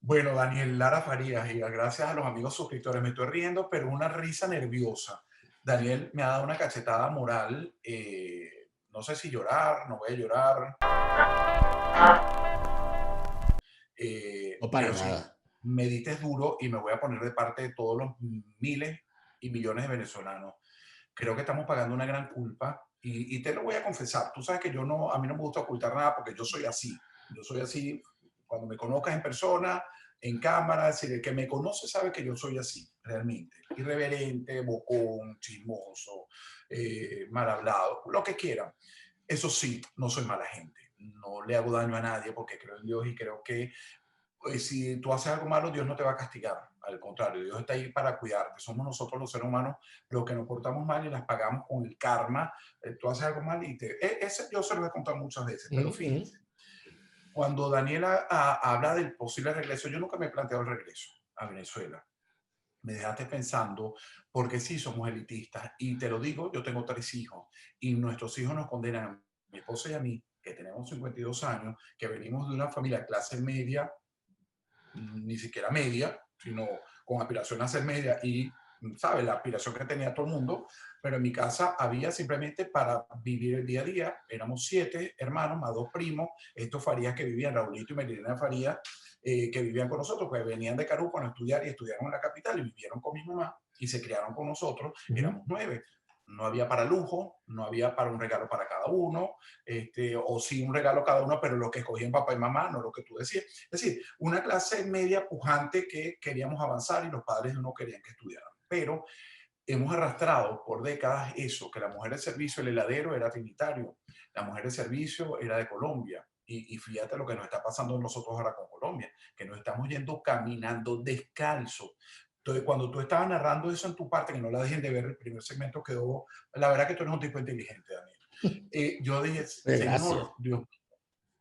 Bueno, Daniel Lara Farías, y gracias a los amigos suscriptores, me estoy riendo, pero una risa nerviosa. Daniel me ha dado una cachetada moral, no sé si llorar, no voy a llorar, No para pero sí, nada. medites duro y me voy a poner de parte de todos los miles y millones de venezolanos. Creo que estamos pagando una gran culpa y te lo voy a confesar. Tú sabes que a mí no me gusta ocultar nada porque yo soy así. Yo soy así. Cuando me conozcas en persona, en cámara, es decir, el que me conoce sabe que yo soy así, realmente. Irreverente, bocón, chismoso, mal hablado, lo que quieran. Eso sí, no soy mala gente. No le hago daño a nadie porque creo en Dios y creo que pues, si tú haces algo malo, Dios no te va a castigar. Al contrario, Dios está ahí para cuidarte. Somos nosotros los seres humanos los que nos portamos mal y las pagamos con el karma. Tú haces algo mal y ese yo se lo he contado muchas veces, pero Ujú. fíjense, cuando Daniela habla del posible regreso, yo nunca me he planteado el regreso a Venezuela. Me dejaste pensando, porque sí somos elitistas. Y te lo digo, yo tengo 3 hijos y nuestros hijos nos condenan a mi esposa y a mí, que tenemos 52 años, que venimos de una familia clase media, ni siquiera media, sino con aspiración a ser media y, ¿sabes? La aspiración que tenía todo el mundo, pero en mi casa había simplemente para vivir el día a día. Éramos 7 hermanos, más 2 primos, estos Farías que vivían, Raulito y Melinda Farías, que vivían con nosotros, pues venían de Carúpano a estudiar y estudiaron en la capital y vivieron con mi mamá y se criaron con nosotros. Ujú. Éramos 9. No había para lujo, no había para un regalo para cada uno, o sí un regalo cada uno, pero lo que escogían papá y mamá, no lo que tú decías. Es decir, una clase media pujante que queríamos avanzar y los padres no querían que estudiaran. Pero hemos arrastrado por décadas eso, que la mujer de servicio, el heladero era trinitario, la mujer de servicio era de Colombia. Y fíjate lo que nos está pasando nosotros ahora con Colombia, que nos estamos yendo caminando descalzo. Entonces, cuando tú estabas narrando eso en tu parte, que no la dejen de ver, el primer segmento quedó, la verdad que tú eres un tipo inteligente, Daniel. Yo dije, Gracias. Señor, Dios,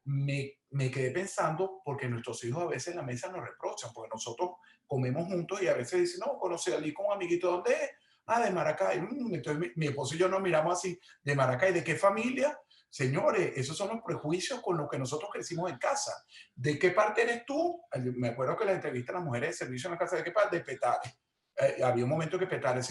me quedé pensando porque nuestros hijos a veces en la mesa nos reprochan, porque nosotros comemos juntos y a veces dicen, no, conocí a Ali con un amiguito, ¿dónde es? Ah, de Maracay. Entonces mi esposo y yo nos miramos así, ¿de Maracay? ¿De qué familia? Señores, esos son los prejuicios con los que nosotros crecimos en casa. ¿De qué parte eres tú? Me acuerdo que la entrevista a las mujeres de servicio en la casa, ¿de qué parte? De Petare. Había un momento que Petare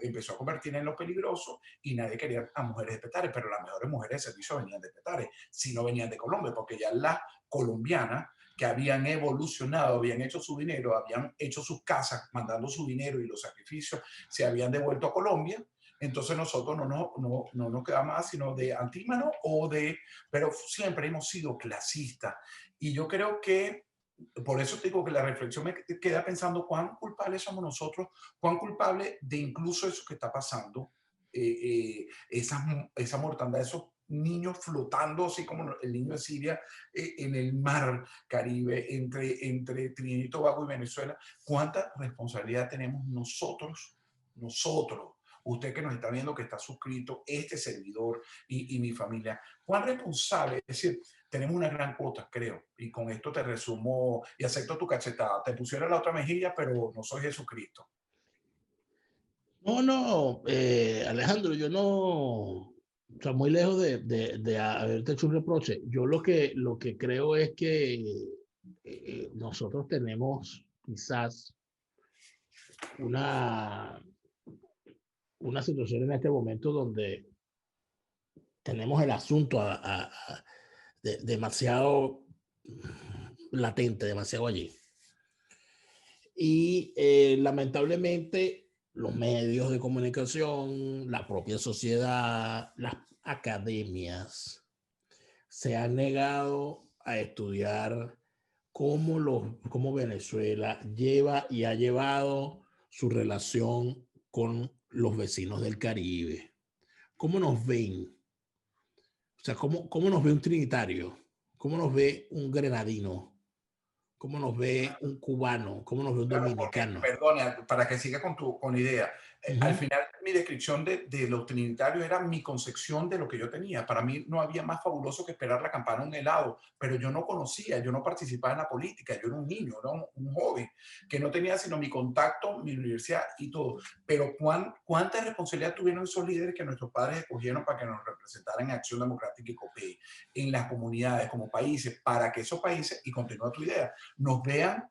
empezó a convertir en lo peligroso y nadie quería a mujeres de Petare, pero las mejores mujeres de servicio venían de Petare, si no venían de Colombia, porque ya las colombianas que habían evolucionado, habían hecho su dinero, habían hecho sus casas mandando su dinero y los sacrificios, se habían devuelto a Colombia. Entonces nosotros no nos queda más sino de antímano pero siempre hemos sido clasistas. Y yo creo que por eso te digo que la reflexión me queda pensando cuán culpables somos nosotros, cuán culpables de incluso eso que está pasando, esa mortandad, esos niños flotando, así como el niño de Siria, en el mar Caribe, entre Trinidad y Tobago y Venezuela. ¿Cuánta responsabilidad tenemos nosotros, usted que nos está viendo, que está suscrito, este servidor y mi familia? ¿Cuán responsable? Es decir, tenemos una gran cuota, creo, y con esto te resumo y acepto tu cachetada. Te pusiera la otra mejilla, pero no soy Jesucristo. No, no, Alejandro, yo no, o sea, muy lejos de haberte hecho un reproche. Yo lo que creo es que nosotros tenemos quizás una, una situación en este momento donde tenemos el asunto demasiado latente, demasiado allí. Y lamentablemente los medios de comunicación, la propia sociedad, las academias se han negado a estudiar cómo Venezuela lleva y ha llevado su relación con los vecinos del Caribe. ¿Cómo nos ven? O sea, ¿cómo nos ve un trinitario? ¿Cómo nos ve un grenadino? ¿Cómo nos ve un cubano? ¿Cómo nos ve un Claro, porque, dominicano? perdona, para que siga con idea, al Ujú. final mi descripción de los trinitarios era mi concepción de lo que yo tenía. Para mí no había más fabuloso que esperar la campana en un helado, pero yo no conocía, yo no participaba en la política, yo era un niño, era un joven que no tenía sino mi contacto, mi universidad y todo. Pero ¿cuánta responsabilidad tuvieron esos líderes que nuestros padres escogieron para que nos representaran en Acción Democrática y COPEI, en las comunidades, como países, para que esos países, y continúa tu idea, nos vean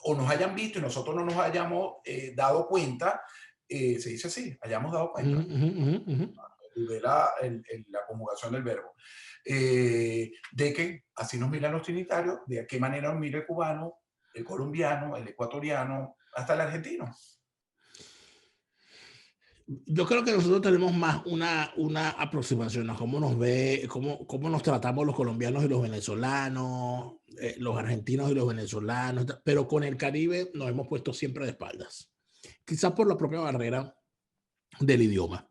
o nos hayan visto y nosotros no nos hayamos dado cuenta, se dice así, hayamos dado Ujú, cuenta, ujú, ujú, ujú. de la conjugación del verbo, de que así nos miran los trinitarios, de qué manera nos mira el cubano, el colombiano, el ecuatoriano, hasta el argentino. Yo creo que nosotros tenemos más una aproximación a cómo nos ve, cómo nos tratamos los colombianos y los venezolanos, los argentinos y los venezolanos, pero con el Caribe nos hemos puesto siempre de espaldas. Quizás por la propia barrera del idioma.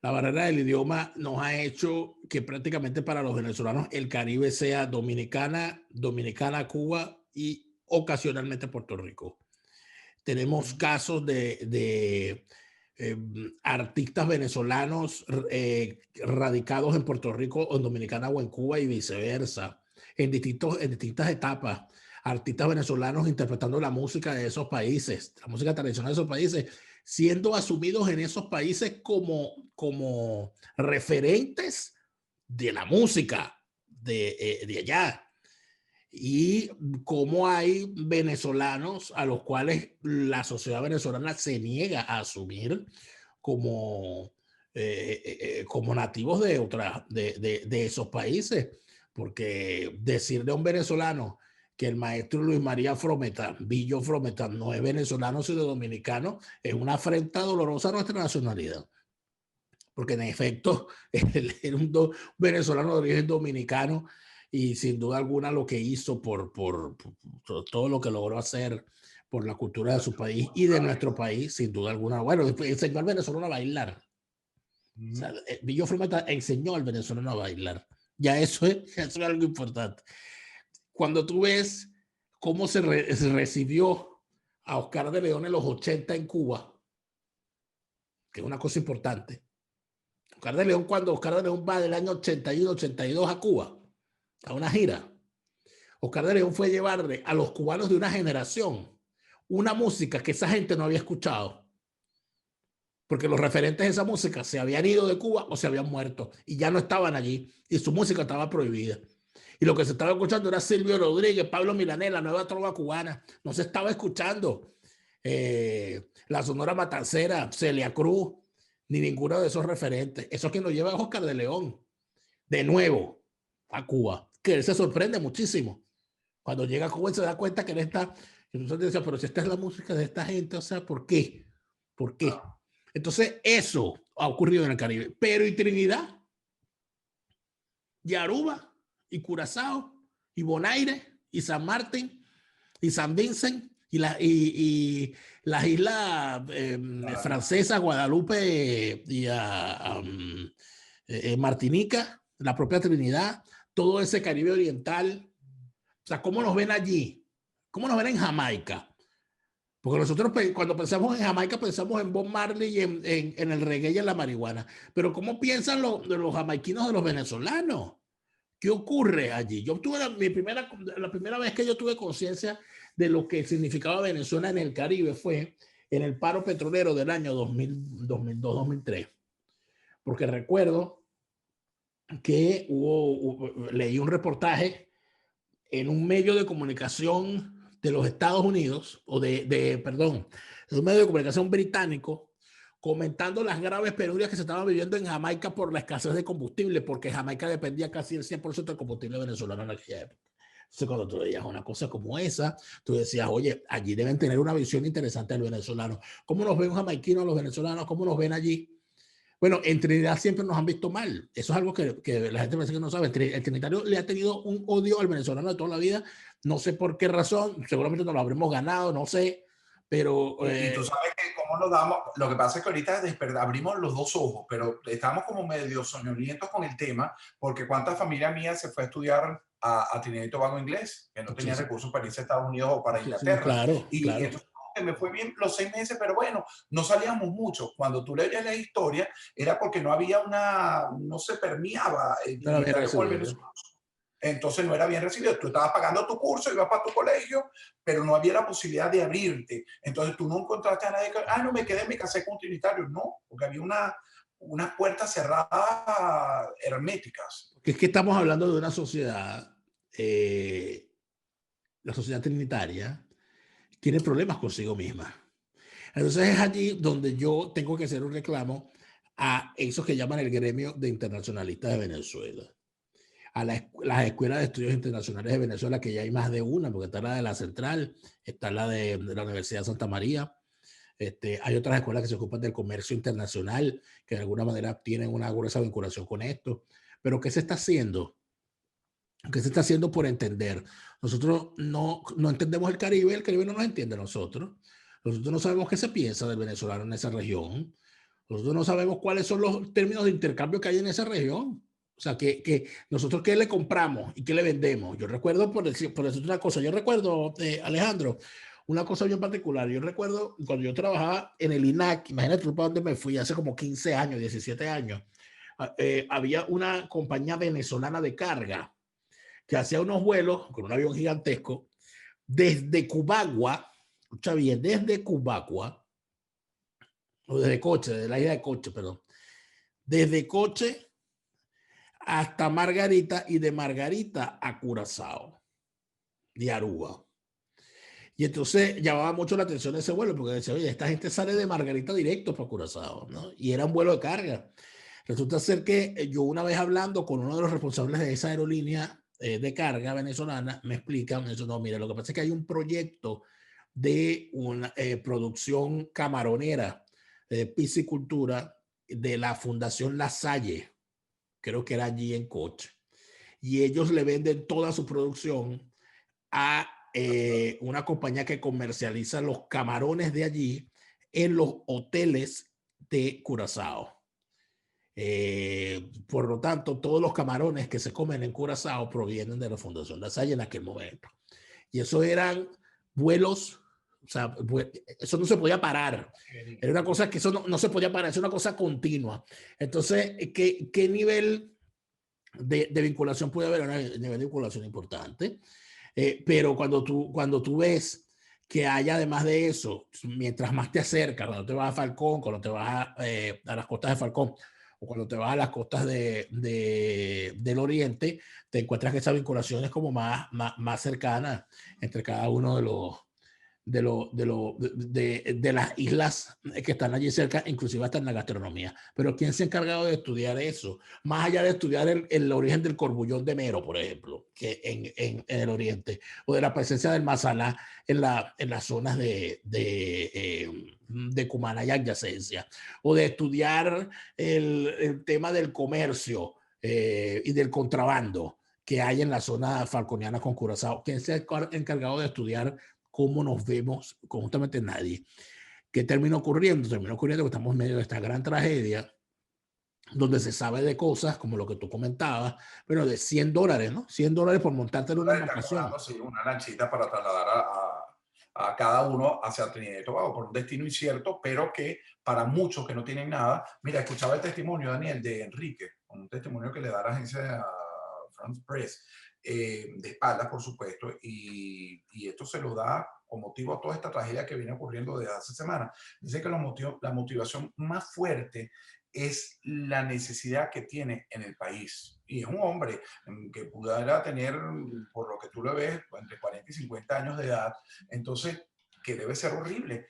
La barrera del idioma nos ha hecho que prácticamente para los venezolanos el Caribe sea Dominicana, Cuba y ocasionalmente Puerto Rico. Tenemos casos de artistas venezolanos radicados en Puerto Rico o en Dominicana o en Cuba y viceversa, en distintas etapas. Artistas venezolanos interpretando la música de esos países, la música tradicional de esos países, siendo asumidos en esos países como referentes de la música de allá. Y cómo hay venezolanos a los cuales la sociedad venezolana se niega a asumir como, como nativos de esos países. Porque decirle a un venezolano que el maestro Luis María Frometa, Villo Frometa, no es venezolano sino dominicano, es una afrenta dolorosa a nuestra nacionalidad. Porque en efecto, él era un venezolano de origen dominicano y sin duda alguna lo que hizo por todo lo que logró hacer por la cultura de su país y de nuestro país, sin duda alguna. Bueno, enseñó al venezolano a bailar. O sea, Villo Frumeta enseñó al venezolano a bailar. Ya eso es algo importante. Cuando tú ves cómo se recibió a Oscar de León en los 80 en Cuba, que es una cosa importante. Cuando Oscar de León va del año 81, 82 a Cuba, a una gira, Oscar de León fue llevarle a los cubanos de una generación una música que esa gente no había escuchado, porque los referentes de esa música se habían ido de Cuba o se habían muerto y ya no estaban allí y su música estaba prohibida. Y lo que se estaba escuchando era Silvio Rodríguez, Pablo Milanés, la nueva trova cubana. No se estaba escuchando la Sonora Matancera, Celia Cruz, ni ninguno de esos referentes. Eso es que nos lleva a Oscar de León, de nuevo, a Cuba, que él se sorprende muchísimo. Cuando llega a Cuba y se da cuenta que él está, y nosotros decíamos, pero si esta es la música de esta gente, o sea, ¿por qué? ¿Por qué? Entonces, eso ha ocurrido en el Caribe. Pero ¿y Trinidad? ¿Y Aruba? ¿Y Curazao? ¿Y Bonaire? ¿Y San Martín? ¿Y San Vincent? ¿Y las islas francesas, Guadalupe y Martinica, la propia Trinidad, todo ese Caribe oriental? O sea, ¿cómo nos ven allí? ¿Cómo nos ven en Jamaica? Porque nosotros cuando pensamos en Jamaica pensamos en Bob Marley y en el reggae y en la marihuana. Pero ¿cómo piensan los jamaiquinos de los venezolanos? ¿Qué ocurre allí? Yo tuve la primera vez que yo tuve conciencia de lo que significaba Venezuela en el Caribe fue en el paro petrolero del año 2002-2003. Porque recuerdo que leí un reportaje en un medio de comunicación de los Estados Unidos, perdón, en un medio de comunicación británico, comentando las graves penurias que se estaban viviendo en Jamaica por la escasez de combustible, porque Jamaica dependía casi el 100% del combustible venezolano en aquella época. Entonces, cuando tú veías una cosa como esa, tú decías, oye, allí deben tener una visión interesante del venezolano. ¿Cómo nos ven los jamaiquinos, los venezolanos? ¿Cómo nos ven allí? Bueno, en Trinidad siempre nos han visto mal. Eso es algo que la gente parece que no sabe. El trinitario le ha tenido un odio al venezolano de toda la vida. No sé por qué razón. Seguramente nos lo habremos ganado, no sé. Pero... Y tú sabes que cómo nos damos, lo que pasa es que ahorita abrimos los dos ojos, pero estamos como medio soñolientos con el tema, porque cuánta familia mía se fue a estudiar a Trinidad y Tobago inglés, que no tenía sí, recursos para irse a Estados Unidos o para sí, Inglaterra. claro, Y claro. entonces me fue bien los 6 meses, pero bueno, no salíamos mucho. Cuando tú leías la historia, era porque no había no se permeaba el No lo había trinitario con el recibido. venezolano. Entonces no era bien recibido. Tú estabas pagando tu curso, ibas para tu colegio, pero no había la posibilidad de abrirte. Entonces tú no encontraste a nadie que, no me quedé, me casé con un trinitario. No, porque había unas puertas cerradas herméticas. Es que estamos hablando de una sociedad, la sociedad trinitaria, tiene problemas consigo misma. Entonces es allí donde yo tengo que hacer un reclamo a esos que llaman el gremio de internacionalistas de Venezuela, a las escuelas de estudios internacionales de Venezuela, que ya hay más de una, porque está la de la Central, está la de la Universidad de Santa María, hay otras escuelas que se ocupan del comercio internacional, que de alguna manera tienen una gruesa vinculación con esto. Pero ¿qué se está haciendo? ¿Qué se está haciendo por entender? Nosotros no entendemos el Caribe no nos entiende a nosotros. Nosotros no sabemos qué se piensa del venezolano en esa región. Nosotros no sabemos cuáles son los términos de intercambio que hay en esa región. O sea, que nosotros qué le compramos y qué le vendemos. Yo recuerdo, por decir una cosa, yo recuerdo, Alejandro, una cosa bien particular. Yo recuerdo cuando yo trabajaba en el INAC, imagínate tú para dónde me fui, hace como 15 años, 17 años, había una compañía venezolana de carga que hacía unos vuelos con un avión gigantesco desde Cubagua, escucha bien, desde Cubagua, o desde Coche, de la isla de Coche, perdón, desde Coche hasta Margarita y de Margarita a Curazao, de Aruba. Y entonces llamaba mucho la atención ese vuelo, porque decía, oye, esta gente sale de Margarita directo para Curazao, ¿no? Y era un vuelo de carga. Resulta ser que yo una vez hablando con uno de los responsables de esa aerolínea de carga venezolana, me explican, eso no, mira, lo que pasa es que hay un proyecto de una producción camaronera, piscicultura, de la Fundación La Salle, creo que era allí en Coche, y ellos le venden toda su producción a una compañía que comercializa los camarones de allí en los hoteles de Curazao. Por lo tanto, todos los camarones que se comen en Curazao provienen de la Fundación La Salle en aquel momento. Y eso eran vuelos, o sea, eso no se podía parar. Era una cosa que eso no se podía parar, es una cosa continua. Entonces, ¿qué nivel de vinculación puede haber? Un nivel de vinculación importante. Pero cuando tú ves que hay además de eso, mientras más te acercas, cuando te vas a Falcón, cuando te vas a las costas de Falcón, o cuando te vas a las costas del Oriente, te encuentras que esa vinculación es como más cercana entre cada uno de las islas que están allí cerca, inclusive hasta en la gastronomía. Pero ¿quién se ha encargado de estudiar eso? Más allá de estudiar el origen del corbullón de Mero, por ejemplo, que en el Oriente, o de la presencia del masalá en las zonas de Cumaná y adyacencia, o de estudiar el tema del comercio y del contrabando que hay en la zona falconiana con Curazao. ¿Quién se ha encargado de estudiar cómo nos vemos? Conjuntamente nadie. ¿Qué terminó ocurriendo? Terminó ocurriendo que estamos en medio de esta gran tragedia donde se sabe de cosas como lo que tú comentabas, pero de $100, ¿no? $100 por montarte en una embarcación. Sí, una lanchita para trasladar a cada uno hacia Trinidad y Tobago por un destino incierto, pero que para muchos que no tienen nada. Mira, escuchaba el testimonio, Daniel, de Enrique, un testimonio que le da la agencia France Press, de espaldas, por supuesto, y esto se lo da con motivo a toda esta tragedia que viene ocurriendo desde hace semanas. Dice que la motivación más fuerte es la necesidad que tiene en el país. Y es un hombre que pudiera tener, por lo que tú lo ves, entre 40 y 50 años de edad. Entonces, que debe ser horrible.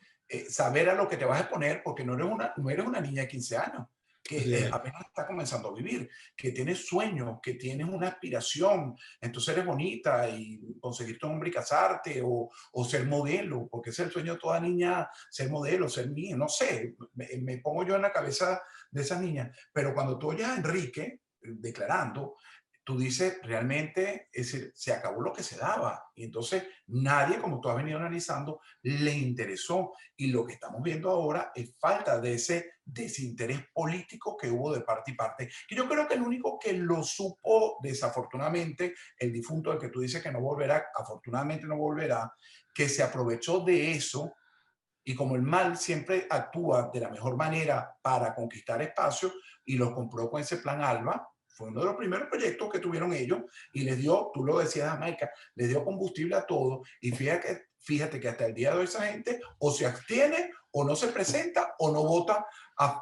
Saber a lo que te vas a exponer, porque no eres una niña de 15 años, que apenas está comenzando a vivir, que tienes sueños, que tienes una aspiración, entonces eres bonita y conseguirte un hombre y casarte o ser modelo, porque ese es el sueño de toda niña, ser modelo, ser niña, no sé, me pongo yo en la cabeza de esas niñas, pero cuando tú oyes a Enrique declarando, tú dices, realmente se acabó lo que se daba. Y entonces nadie, como tú has venido analizando, le interesó. Y lo que estamos viendo ahora es falta de ese desinterés político que hubo de parte y parte. Y yo creo que el único que lo supo, desafortunadamente, el difunto, el que tú dices que no volverá, afortunadamente no volverá, que se aprovechó de eso. Y como el mal siempre actúa de la mejor manera para conquistar espacio, y los compró con ese plan ALBA, fue uno de los primeros proyectos que tuvieron ellos y les dio, tú lo decías, Jamaica, les dio combustible a todo. Y fíjate que hasta el día de hoy esa gente o se abstiene o no se presenta o no vota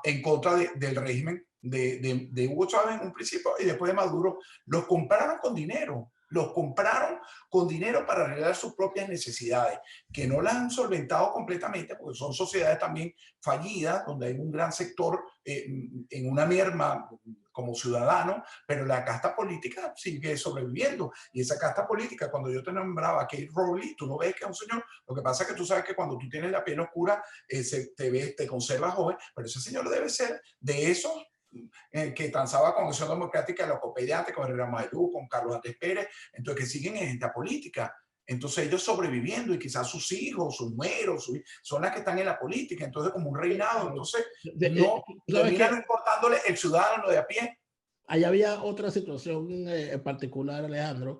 en contra del régimen de Hugo Chávez en un principio y después de Maduro. Los compraron con dinero. los compraron con dinero para arreglar sus propias necesidades, que no las han solventado completamente, porque son sociedades también fallidas, donde hay un gran sector en una merma como ciudadano, pero la casta política sigue sobreviviendo. Y esa casta política, cuando yo te nombraba a Kate Rowley, tú no ves que es un señor, lo que pasa es que tú sabes que cuando tú tienes la piel oscura, te conservas joven, pero ese señor debe ser de esos que transaba con Acción Democrática, los copediantes, con Herrera Maidú, con Carlos Andrés Pérez, entonces que siguen en esta política. Entonces ellos sobreviviendo y quizás sus hijos, sus nueros, son las que están en la política, entonces como un reinado, entonces no ¿Sabes termina qué? no importándole el ciudadano de a pie. Allá había otra situación en particular, Alejandro,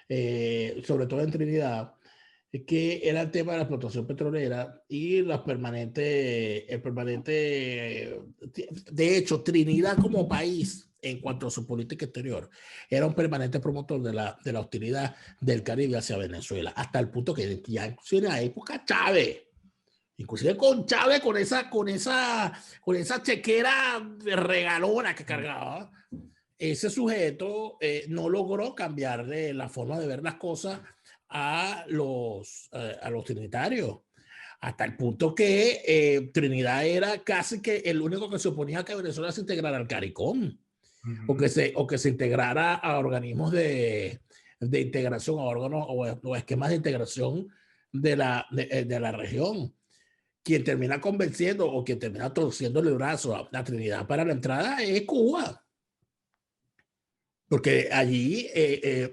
sobre todo en Trinidad, que era el tema de la explotación petrolera y las permanentes, el permanente, de hecho, Trinidad como país, en cuanto a su política exterior, era un permanente promotor de la hostilidad del Caribe hacia Venezuela, hasta el punto que ya inclusive en la época Chávez, inclusive con Chávez, con esa chequera regalona que cargaba, ese sujeto no logró cambiarle la forma de ver las cosas a los trinitarios, hasta el punto que Trinidad era casi que el único que se oponía a que Venezuela se integrara al CARICOM o que se integrara a organismos de integración, a órganos o esquemas de integración de la región. Quien termina convenciendo o quien termina torciendo el brazo a Trinidad para la entrada es Cuba. Porque allí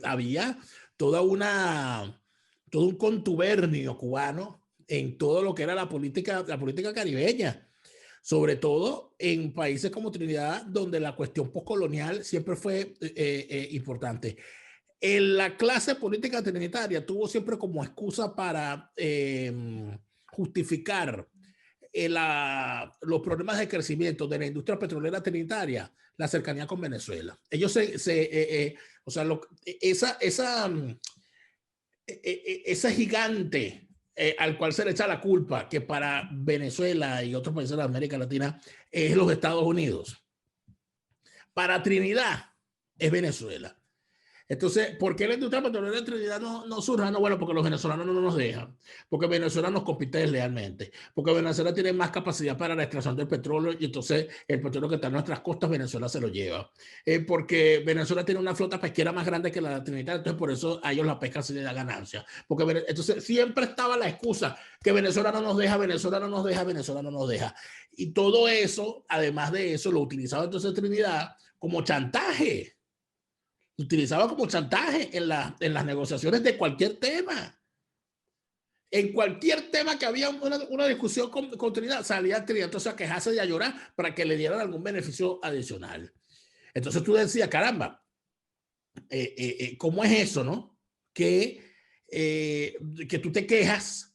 había toda todo un contubernio cubano en todo lo que era la política caribeña, sobre todo en países como Trinidad, donde la cuestión postcolonial siempre fue importante. La clase política trinitaria tuvo siempre como excusa para justificar los problemas de crecimiento de la industria petrolera trinitaria, la cercanía con Venezuela. Ellos o sea, esa gigante al cual se le echa la culpa, que para Venezuela y otros países de América Latina es los Estados Unidos. Para Trinidad es Venezuela. Entonces, ¿por qué la industria petrolera en Trinidad no surja? No, bueno, porque los venezolanos no nos dejan, porque Venezuela nos compite deslealmente, porque Venezuela tiene más capacidad para la extracción del petróleo y entonces el petróleo que está en nuestras costas, Venezuela se lo lleva. Porque Venezuela tiene una flota pesquera más grande que la de Trinidad, entonces por eso a ellos la pesca se les da ganancia. Entonces siempre estaba la excusa que Venezuela no nos deja, Venezuela no nos deja, Venezuela no nos deja. Y todo eso, además de eso, lo utilizaba entonces Trinidad como chantaje. Utilizaba como chantaje en las negociaciones de cualquier tema. En cualquier tema que había una discusión con Trinidad, salía Trinidad entonces a quejarse y a llorar para que le dieran algún beneficio adicional. Entonces tú decías, caramba, ¿cómo es eso, no? Que tú te quejas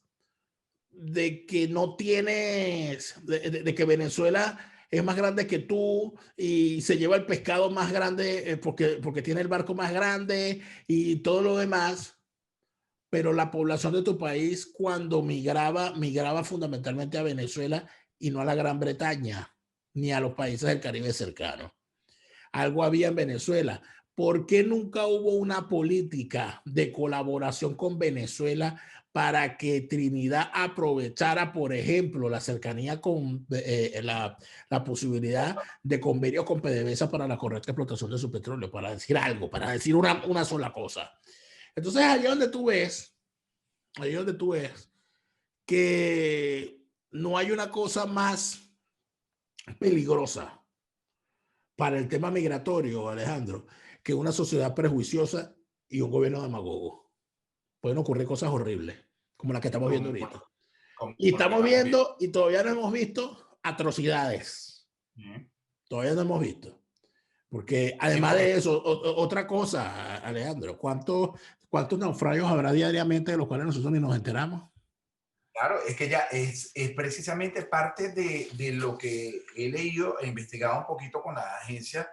de que no tienes, de que Venezuela es más grande que tú y se lleva el pescado más grande porque tiene el barco más grande y todo lo demás, pero la población de tu país cuando migraba fundamentalmente a Venezuela y no a la Gran Bretaña ni a los países del Caribe cercano. Algo había en Venezuela. ¿Por qué nunca hubo una política de colaboración con Venezuela para que Trinidad aprovechara, por ejemplo, la cercanía con la posibilidad de convenio con PDVSA para la correcta explotación de su petróleo, para decir algo, para decir una sola cosa? Entonces, ahí es donde tú ves que no hay una cosa más peligrosa para el tema migratorio, Alejandro, que una sociedad prejuiciosa y un gobierno demagogo. Pueden ocurrir cosas horribles, como las que estamos viendo ahorita. Y estamos viendo, y todavía no hemos visto atrocidades. Todavía no hemos visto. Porque además de eso, otra cosa, Alejandro, ¿cuántos naufragios habrá diariamente de los cuales nosotros ni nos enteramos? Claro, es que ya es precisamente parte de lo que he leído e investigado un poquito con la agencia.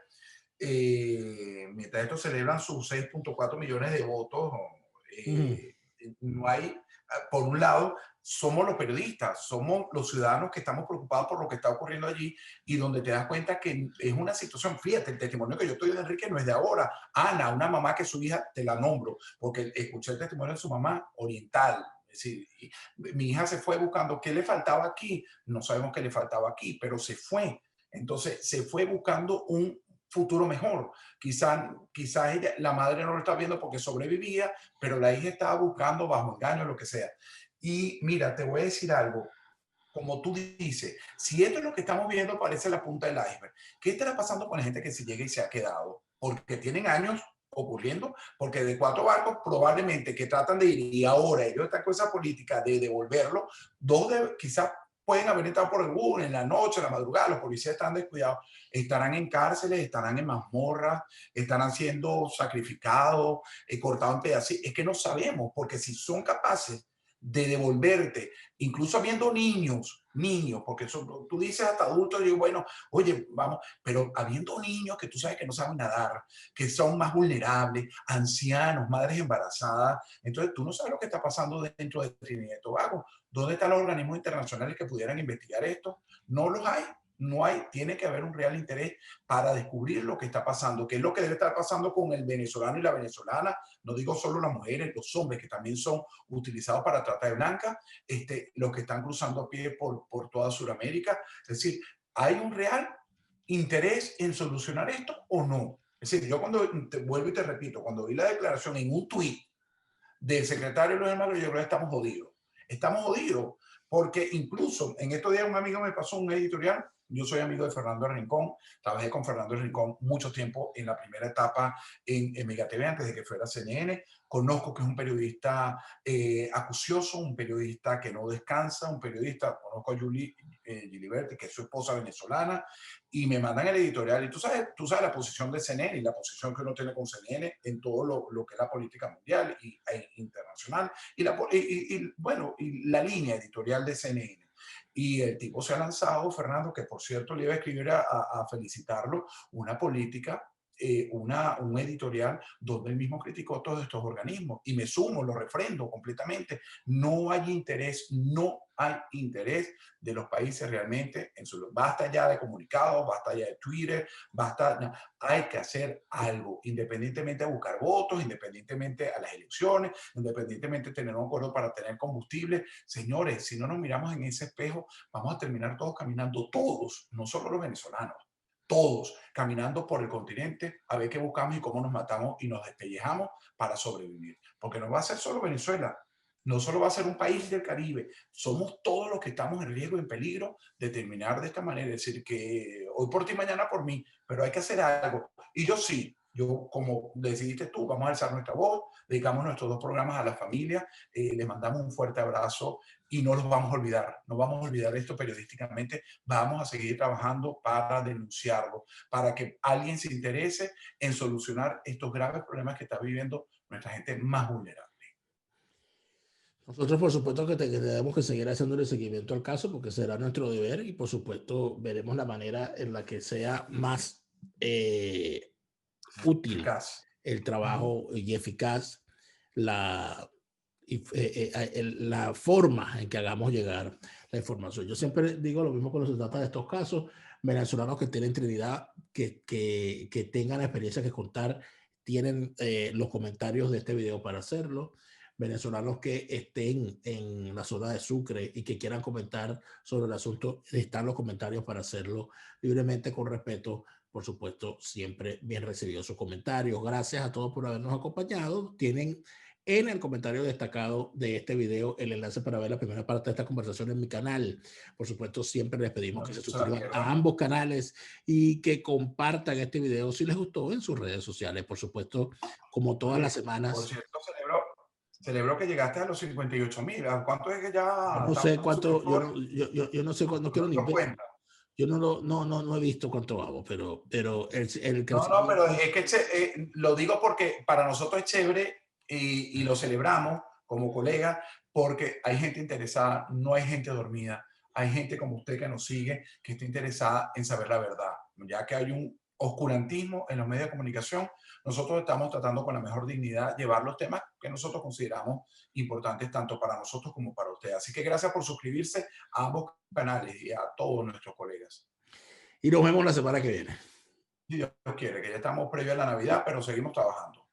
Mientras estos celebran sus 6.4 millones de votos, no hay, por un lado, somos los periodistas, somos los ciudadanos que estamos preocupados por lo que está ocurriendo allí y donde te das cuenta que es una situación, fíjate, el testimonio que yo estoy de Enrique no es de ahora. Ana, una mamá que su hija, te la nombro, porque escuché el testimonio de su mamá oriental. Es decir, mi hija se fue buscando qué le faltaba aquí, no sabemos qué le faltaba aquí, pero se fue. Entonces se fue buscando un futuro mejor. Quizás ella, la madre no lo está viendo porque sobrevivía, pero la hija estaba buscando bajo engaño, lo que sea. Y mira, te voy a decir algo. Como tú dices, si esto es lo que estamos viendo, parece la punta del iceberg. ¿Qué estará pasando con la gente que se llega y se ha quedado? Porque tienen años ocurriendo, porque de 4 barcos probablemente que tratan de ir y ahora ellos están con esa política de devolverlo, 2 quizás pueden haber estado por el bus en la noche, en la madrugada, los policías están descuidados, estarán en cárceles, estarán en mazmorras, estarán siendo sacrificados, cortados en pedazos. Es que no sabemos, porque si son capaces de devolverte, incluso habiendo niños, porque eso, tú dices hasta adultos, digo, bueno, oye, vamos, pero habiendo niños que tú sabes que no saben nadar, que son más vulnerables, ancianos, madres embarazadas, entonces tú no sabes lo que está pasando dentro de Trinidad y Tobago. ¿Dónde están los organismos internacionales que pudieran investigar esto? No los hay. No hay, tiene que haber un real interés para descubrir lo que está pasando, qué es lo que debe estar pasando con el venezolano y la venezolana, no digo solo las mujeres, los hombres que también son utilizados para trata de blancas, los que están cruzando a pie por toda Sudamérica. Es decir, ¿hay un real interés en solucionar esto o no? Es decir, yo cuando, vuelvo y te repito, cuando vi la declaración en un tuit del secretario Luis Almagro, yo creo que estamos jodidos. Estamos jodidos porque incluso en estos días un amigo me pasó un editorial. Yo soy amigo de Fernando Rincón, trabajé con Fernando Rincón mucho tiempo en la primera etapa en Mega TV antes de que fuera CNN. Conozco que es un periodista acucioso, un periodista que no descansa, un periodista, conozco a Julie Giliberti, que es su esposa venezolana, y me mandan el editorial. Y tú sabes la posición de CNN y la posición que uno tiene con CNN en todo lo que es la política mundial e internacional bueno, y la línea editorial de CNN. Y el tipo se ha lanzado, Fernando, que por cierto le iba a escribir a felicitarlo, una política, un editorial donde él mismo criticó todos estos organismos. Y me sumo, lo refrendo completamente. No hay interés, no hay interés de los países realmente en su... Basta ya de comunicados, basta ya de Twitter, basta... No, hay que hacer algo, independientemente de buscar votos, independientemente a las elecciones, independientemente de tener un acuerdo para tener combustible. Señores, si no nos miramos en ese espejo, vamos a terminar todos caminando, todos, no solo los venezolanos, todos caminando por el continente a ver qué buscamos y cómo nos matamos y nos despellejamos para sobrevivir. Porque no va a ser solo Venezuela, no solo va a ser un país del Caribe, somos todos los que estamos en riesgo y en peligro de terminar de esta manera. Es decir, que hoy por ti, mañana por mí, pero hay que hacer algo. Y yo sí, yo como decidiste tú, vamos a alzar nuestra voz, dedicamos nuestros 2 programas a la familia, les mandamos un fuerte abrazo y no los vamos a olvidar, no vamos a olvidar esto periodísticamente, vamos a seguir trabajando para denunciarlo, para que alguien se interese en solucionar estos graves problemas que está viviendo nuestra gente más vulnerable. Nosotros, por supuesto, que tenemos que seguir haciéndole seguimiento al caso porque será nuestro deber y, por supuesto, veremos la manera en la que sea más útil Eficaz. el trabajo y eficaz la forma en que hagamos llegar la información. Yo siempre digo lo mismo cuando se trata de estos casos. Venezolanos que tienen Trinidad, que tengan experiencia que contar, tienen los comentarios de este video para hacerlo. Venezolanos que estén en la zona de Sucre y que quieran comentar sobre el asunto, están los comentarios para hacerlo libremente, con respeto. Por supuesto, siempre bien recibidos sus comentarios. Gracias a todos por habernos acompañado. Tienen en el comentario destacado de este video el enlace para ver la primera parte de esta conversación en mi canal. Por supuesto, siempre les pedimos que se suscriban a ambos canales y que compartan este video si les gustó en sus redes sociales. Por supuesto, como todas las semanas. Por cierto, celebro que llegaste a los 58,000. ¿Cuánto es que ya No sé estamos en cuánto, suscriptores? yo no sé cuándo, no quiero ni ver. Cuenta. Yo no he visto cuánto vamos, pero el No, crecimiento. pero es que lo digo porque para nosotros es chévere y lo celebramos como colegas porque hay gente interesada, no hay gente dormida, hay gente como usted que nos sigue, que está interesada en saber la verdad. Ya que hay un oscurantismo en los medios de comunicación. Nosotros estamos tratando con la mejor dignidad llevar los temas que nosotros consideramos importantes tanto para nosotros como para ustedes. Así que gracias por suscribirse a ambos canales y a todos nuestros colegas. Y nos vemos la semana que viene. Si Dios quiere, que ya estamos previo a la Navidad, pero seguimos trabajando.